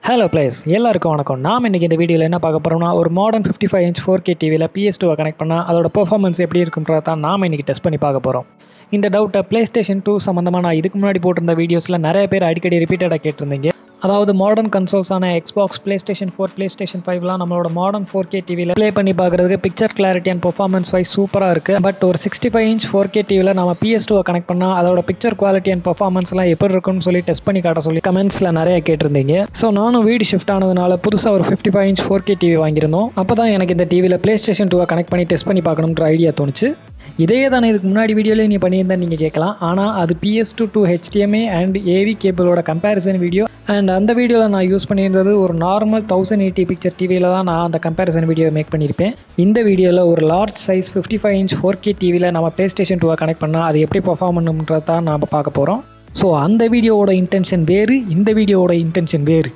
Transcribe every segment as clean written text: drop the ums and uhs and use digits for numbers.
Hello place எல்லாருக்கும் வணக்கம். நாம் இன்றைக்கி இந்த வீடியோவில் என்ன பார்க்க போகிறோம்னா, ஒரு மாடர்ன் 55 இன்ச் 4K டிவியில் PS2 கனெக்ட் பண்ணால் அதோட பெர்ஃபார்மன்ஸ் எப்படி இருக்குன்றத தான் நாம் இன்றைக்கி டெஸ்ட் பண்ணி பார்க்க போகிறோம். இந்த டவுட்டை PlayStation 2 சம்மந்தமாக நான் இதுக்கு முன்னாடி போட்டிருந்த வீடியோஸில் நிறைய பேர் அடிக்கடி ரிப்பீட்டடாக கேட்டிருந்தீங்க. அதாவது மாடர்ன் கன்சோல்ஸான Xbox, PlayStation 4, PlayStation 5லாம் நம்மளோட மாடர்ன் 4K டிவியில் ப்ளே பண்ணி பார்க்குறதுக்கு picture clarity and performance wise சூப்பராக இருக்குது. பட் ஒரு 65 இன்ச் 4K டிவியில் நம்ம PS2 கனெக்ட் பண்ணால் அதோட பிக்சர் குவாலிட்டி அண்ட் பெர்ஃபார்மன்ஸ்லாம் எப்படி இருக்குன்னு சொல்லி டெஸ்ட் பண்ணி காட்ட சொல்லி கமெண்ட்ஸில் நிறைய கேட்டிருந்தீங்க. ஸோ நானும் வீடு ஷிஃப்ட் ஆனதுனால புதுசாக ஒரு 55 இன்ச் 4K டிவி வாங்கியிருந்தோம். அப்போ தான் எனக்கு இந்த டிவியில் PlayStation 2 கனெக்ட் பண்ணி டெஸ்ட் பண்ணி பார்க்கணுன்ற ஐடியா தோணுச்சு. இதே தானே இதுக்கு முன்னாடி வீடியோலேயே நீ பண்ணியிருந்தேன் நீங்கள் கேட்கலாம். ஆனால் அது PS2 to HDMI and AV கேபிளோட கம்பேரிசன் வீடியோ. அண்ட் அந்த வீடியோவில் நான் யூஸ் பண்ணியிருந்தது ஒரு நார்மல் 1080 பிக்சர் டிவியில் தான் நான் அந்த கம்பேரிசன் வீடியோ மேக் பண்ணியிருப்பேன். இந்த வீடியோவில் ஒரு லார்ஜ் சைஸ் 55 இன்ச் 4K டிவியில் நம்ம PlayStation 2 கனெக்ட் பண்ணால் அது எப்படி பெர்ஃபார்ம் பண்ணுன்றது தான் நாம் பார்க்க போகிறோம். ஸோ அந்த வீடியோவோட இன்டென்ஷன் வேறு, இந்த வீடியோவோட இன்டென்ஷன் வேறு.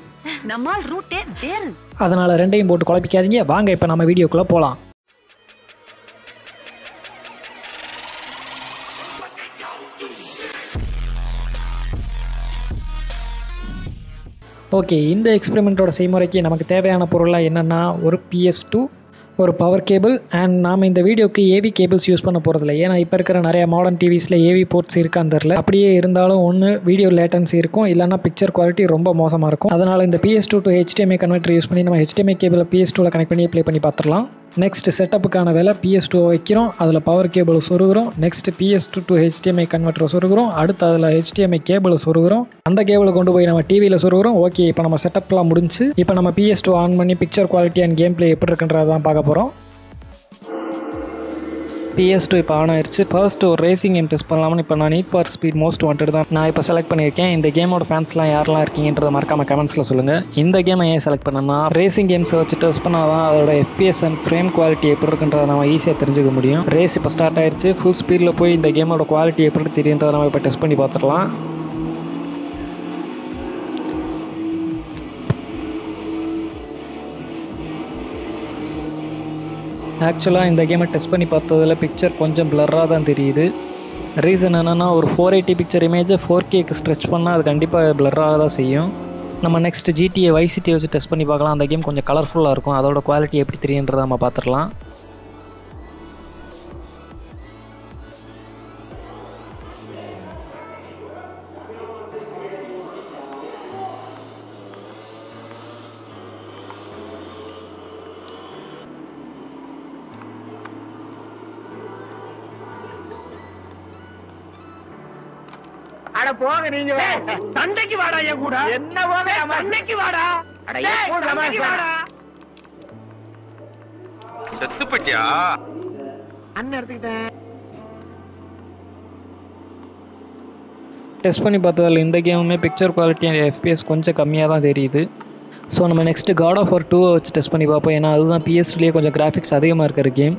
அதனால் ரெண்டையும் போட்டு குழப்பிக்காதீங்க. வாங்க இப்போ நம்ம வீடியோக்குள்ளே போகலாம். ஓகே, இந்த எக்ஸ்பெரிமெண்ட்டோட செய்முறைக்கு நமக்கு தேவையான பொருளாக என்னென்னா, ஒரு PS2, ஒரு பவர் கேபிள் அண்ட் நாம் இந்த வீடியோக்கு ஏவி கேபிள்ஸ் யூஸ் பண்ண போகிறதில்ல. ஏன்னா இப்போ இருக்கிற நிறைய மாடர்ன் டிவிஸில் ஏவி போர்ட்ஸ் இருக்கான்னு தெரில. அப்படியே இருந்தாலும் ஒன்று வீடியோ லேட்டன்சி இருக்கும், இல்லைனா பிக்சர் குவாலிட்டி ரொம்ப மோசமாக இருக்கும். அதனால் இந்த PS2 to HDMI converter use பண்ணி நம்ம HDMI கேபிளை PS2வில் கனெக்ட் பண்ணி ப்ளே பண்ணி பார்த்துடலாம். நெக்ஸ்ட் செட்டப்புக்கான வேலை PS2 வைக்கிறோம், அதில் பவர் கேபிள் சொருகிறோம். Next PS2 to HDMI converter சொருகிறோம். அடுத்து அதில் HDMI கேபிள் சொருகிறோம். அந்த கேபிளை கொண்டு போய் நம்ம டிவியில் சொருகிறோம். ஓகே, இப்போ நம்ம செட்டப்லாம் முடிஞ்சு இப்போ நம்ம PS2 ஆன் பண்ணி picture quality and game play எப்படி இருக்குன்றதை தான் பார்க்க போகிறோம். PS2 இப்போ ஆன் ஆயிடுச்சு. ஃபர்ஸ்ட் ஒரு ரேசிங் கேம் டெஸ்ட் பண்ணலாம்னு இப்போ நான் need for speed most wanted தான் நான் இப்போ செலக்ட் பண்ணியிருக்கேன். இந்த கேமோட ஃபேன்ஸ்லாம் யாரெல்லாம் இருக்கீங்கன்றதை மறக்காம கமெண்ட்ஸில் சொல்லுங்கள். இந்த கேமை ஏன் செலக்ட் பண்ணோம்னா, ரேசிங் கேம்ஸை வச்சு டெஸ்ட் பண்ணால் தான் அதோட FPS அண்ட் ஃப்ரேம் குவாலிட்டி எப்படி இருக்குன்றதை நம்ம ஈஸியாக தெரிஞ்சுக்க முடியும். ரேஸ் இப்போ ஸ்டார்ட் ஆயிடுச்சு. ஃபுல் ஸ்பீடில் போய் இந்த கேமோட குவாலிட்டி எப்படி தெரியுன்றதை நம்ம இப்போ டெஸ்ட் பண்ணி பார்த்துடலாம். ஆக்சுவலாக இந்த கேமை டெஸ்ட் பண்ணி பார்த்ததில் பிக்சர் கொஞ்சம் பிளர்ராக தான் தெரியுது. ரீசன் என்னென்னா, ஒரு 480 பிக்சர் இமேஜை 4Kக்கு ஸ்ட்ரெச் பண்ணால் அது கண்டிப்பாக பிளர்ராக தான் செய்யும். நம்ம நெக்ஸ்ட் GTA Vice City வச்சு டெஸ்ட் பண்ணி பார்க்கலாம். அந்த கேம் கொஞ்சம் கலர்ஃபுல்லாக இருக்கும். அதோட குவாலிட்டி எப்படி தெரியுன்றதை நம்ம பார்த்துடலாம். அட போங்க நீங்க சண்டைக்கு வாடா என் கூட. என்ன போங்க சண்டைக்கு வாடா. அட எப்போ சண்டைக்கு வாடா. செத்து போட்டியா? அண்ணன் எடுத்துக்கிட்டேன். டெஸ்ட் பண்ணி பார்த்ததில் இந்த கேமுமே பிக்சர் குவாலிட்டி அண்ட் FPS கொஞ்சம் கம்மியாக தான் தெரியுது. ஸோ நம்ம நெக்ஸ்ட்டு God of War 2 வச்சு டெஸ்ட் பண்ணி பார்ப்போம். ஏன்னா அதுதான் PS2லேயே கொஞ்சம் கிராஃபிக்ஸ் அதிகமாக இருக்கிற கேம்.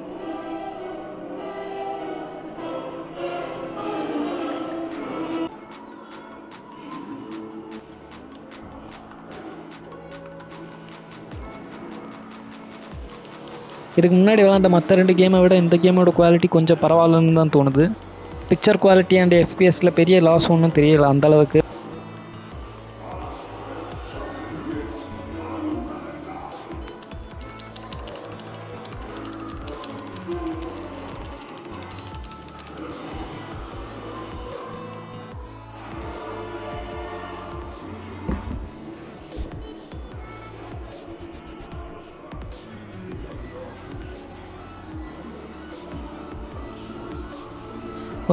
இதுக்கு முன்னாடி விளாண்ட மற்ற 2 கேமை விட இந்த கேமோட குவாலிட்டி கொஞ்சம் பரவாயில்லன்னு தான் தோணுது. பிக்சர் குவாலிட்டி அண்ட் FPSல பெரிய லாஸ் ஒன்றும் தெரியல அந்தளவுக்கு.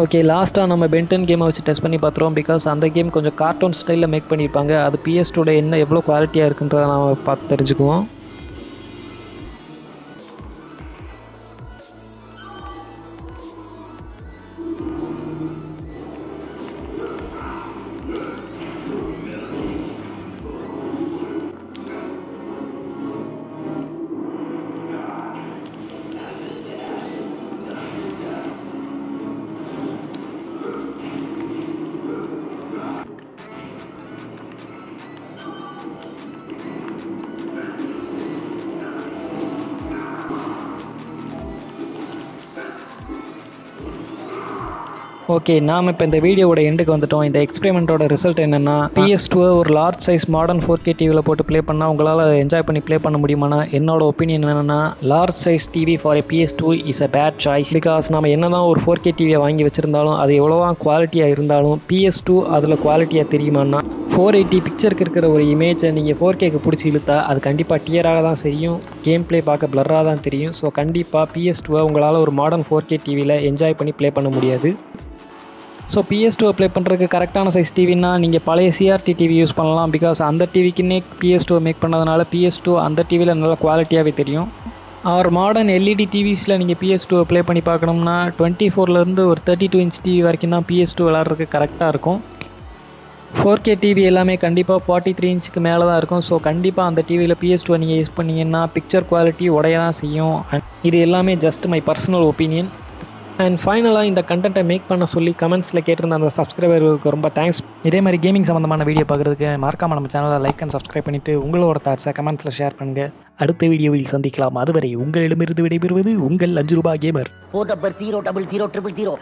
ஓகே, லாஸ்ட்டாக நம்ம பென்டன் கேமை வச்சு டெஸ்ட் பண்ணி பார்த்துருவோம். பிகாஸ் அந்த கேம் கொஞ்சம் கார்ட்டூன் ஸ்டைலில் மேக் பண்ணியிருப்பாங்க. அது PS2 என்ன எவ்வளோ குவாலிட்டியாக இருக்குன்றதை நம்ம பார்த்து தெரிஞ்சுக்குவோம். ஓகே, நாம் இப்போ இந்த வீடியோவோட எண்டுக்கு வந்துட்டோம். இந்த எக்ஸ்பெரிமெண்ட்டோட ரிசல்ட் என்னென்னா, PS2 ஒரு லார்ஜ் சைஸ் மாடர்ன் 4K டிவியில் போட்டு ப்ளே பண்ணால் உங்களால் என்ஜாய் பண்ணி ப்ளே பண்ண முடியுமானா, என்னோட ஒப்பீனியன் என்னென்னா, large size TV for PS2 is a bad choice. Because நம்ம என்ன தான் ஒரு 4K டிவியை வாங்கி வச்சுருந்தாலும் அது எவ்வளோதான் குவாலிட்டியாக இருந்தாலும் PS2 அதில் குவாலிட்டியாக தெரியுமான்னா, 480 பிக்சருக்கு இருக்கிற ஒரு இமேஜை நீங்கள் 4Kக்கு பிடிச்சி இழுத்தா அது கண்டிப்பாக டியராக தான் தெரியும், கேம் ப்ளே பார்க்க பிளராக தான் தெரியும். ஸோ கண்டிப்பாக PS2 உங்களால் ஒரு மாடர்ன் 4K டிவியில் என்ஜாய் பண்ணி ப்ளே பண்ண முடியாது. ஸோ PS2 ப்ளே பண்ணுறதுக்கு கரெக்டான சைஸ் டிவின்னா நீங்கள் பழைய CRT டிவி யூஸ் பண்ணலாம். பிகாஸ் அந்த டிவிக்குன்னே PS2 மேக் பண்ணதுனால PS2 அந்த டிவியில் நல்ல குவாலிட்டியாகவே தெரியும். ஆர் மாடர்ன் LED டிவிஸில் நீங்கள் PS2 ப்ளே பண்ணி பார்க்கணும்னா 24லேருந்து ஒரு 32 இன்ச் டிவி வரைக்கும் தான் PS2 விளாட்றதுக்கு கரெக்டாக இருக்கும். 4K டிவி எல்லாமே கண்டிப்பாக 43 இன்ச்சுக்கு மேலே தான் இருக்கும். ஸோ கண்டிப்பாக அந்த டிவியில் PS2 நீங்கள் யூஸ் பண்ணிங்கன்னா பிக்சர் குவாலிட்டி உடைய தான் செய்யும். இது எல்லாமே just my personal opinion. And ஃபைனலாக இந்த கண்டென்ட்டை மேக் பண்ண சொல்லி கமெண்ட்ஸில் கேட்டிருந்த அந்த சப்ஸ்கிரைபருக்கு ரொம்ப தேங்க்ஸ். இதே மாதிரி கேமிங் சம்மந்தமான வீடியோ பார்க்குறதுக்கு மறக்காமல் நம்ம சேனலை லைக் அண்ட் சப்ஸ்கிரைப் பண்ணிவிட்டு உங்களோட தாட்ஸை கமெண்ட்ஸில் ஷேர் பண்ணுங்கள். அடுத்த வீடியோவில் சந்திக்கலாம். அதுவரை உங்களிடமிருந்து விடைபெறுவது உங்கள் 5 ரூபாய் கேமர். 400000000.